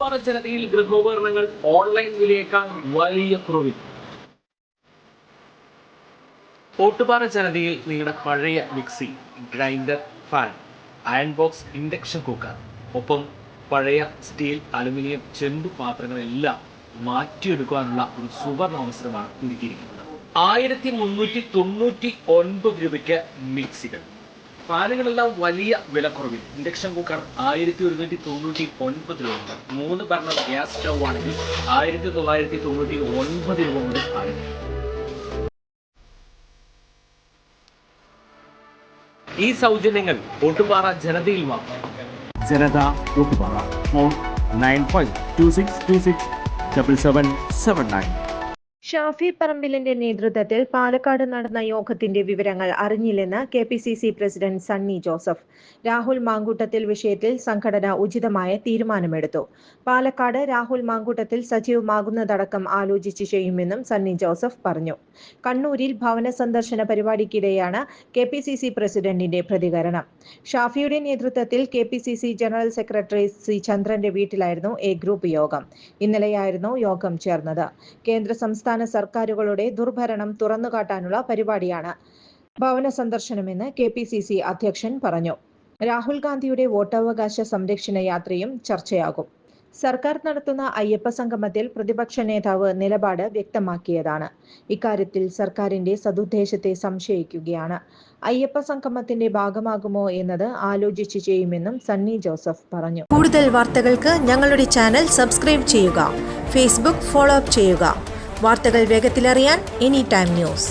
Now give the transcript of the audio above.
Ottupara ജനതയിൽ ഗൃഹോപകരണങ്ങൾ online വിലയേക്കാൾ വലിയ കുറവിൽ. ഓട്ടുപാറ ജനതയിൽ നിങ്ങളുടെ പഴയ mixie, grinder, fan, iron box, induction cooker, ഒപ്പം പഴയ സ്റ്റീൽ, അലുമിനിയം, ചെമ്പ് പാത്രങ്ങളെല്ലാം മാറ്റിയെടുക്കാനുള്ള ഒരു സുവർണ അവസരമാണ് ഒരുക്കിയിരിക്കുന്നത്. 1399 രൂപയ്ക്ക് മിക്സികൾ, ഫാനുകളെല്ലാം വലിയ വിലക്കുറവിൽ. ഇൻഡക്ഷൻ കുക്കർ 1199 രൂപ. 3 ബർണർ ഗ്യാസ് സ്റ്റൗ ആണെങ്കിൽ 1999 രൂപ മുതൽ ആരംഭിക്കും. ഈ സൗജന്യങ്ങൾ ഓട്ടുപാറ ജനതയിൽ മാത്രം. ജനത ഓട്ടുപാറ. ഫോൺ 9526267779. ഷാഫി പറമ്പിലിന്റെ നേതൃത്വത്തിൽ പാലക്കാട് നടന്ന യോഗത്തിന്റെ വിവരങ്ങൾ അറിഞ്ഞില്ലെന്ന് KPCC പ്രസിഡന്റ് സണ്ണി ജോസഫ്. രാഹുൽ മാങ്കൂട്ടത്തിൽ വിഷയത്തിൽ സംഘടന ഉചിതമായ തീരുമാനമെടുത്തു. പാലക്കാട് രാഹുൽ മാങ്കൂട്ടത്തിൽ സജീവമാകുന്നതടക്കം ആലോചിച്ച് ചെയ്യുമെന്നും സണ്ണി ജോസഫ് പറഞ്ഞു. കണ്ണൂരിൽ ഭവന സന്ദർശന പരിപാടിക്കിടെയാണ് KPCC പ്രസിഡന്റിന്റെ പ്രതികരണം. ഷാഫിയുടെ നേതൃത്വത്തിൽ KPCC ജനറൽ സെക്രട്ടറി സി ചന്ദ്രന്റെ വീട്ടിലായിരുന്നു എ ഗ്രൂപ്പ് യോഗം. ഇന്നലെയായിരുന്നു യോഗം ചേർന്നത്. കേന്ദ്ര സംസ്ഥാന സർക്കാരുകളുടെ ദുർഭരണം തുറന്നുകാട്ടാനുള്ള പരിപാടിയാണ് ഭവന സന്ദർശനമെന്ന് KPCC അധ്യക്ഷൻ പറഞ്ഞു. രാഹുൽ ഗാന്ധിയുടെ വോട്ടവകാശ സംരക്ഷണ യാത്രയും ചർച്ചയാകും. സർക്കാർ നടത്തുന്ന അയ്യപ്പ സംഗമത്തിൽ പ്രതിപക്ഷ നേതാവ് നിലപാട് വ്യക്തമാക്കിയതാണ്. ഇക്കാര്യത്തിൽ സർക്കാരിന്റെ സതുദ്ദേശത്തെ സംശയിക്കുകയാണ്. അയ്യപ്പ സംഗമത്തിന്റെ ഭാഗമാകുമോ എന്നത് ആലോചിച്ച് ചെയ്യുമെന്നും സണ്ണി ജോസഫ് പറഞ്ഞു. കൂടുതൽ വാർത്തകൾക്ക് ഞങ്ങളുടെ ചാനൽ സബ്സ്ക്രൈബ് ചെയ്യുക. ഫേസ്ബുക്ക് ഫോളോ അപ്പ് ചെയ്യുക. വാർത്തകൾ വേഗത്തിലറിയാൻ എനി ടൈം ന്യൂസ്.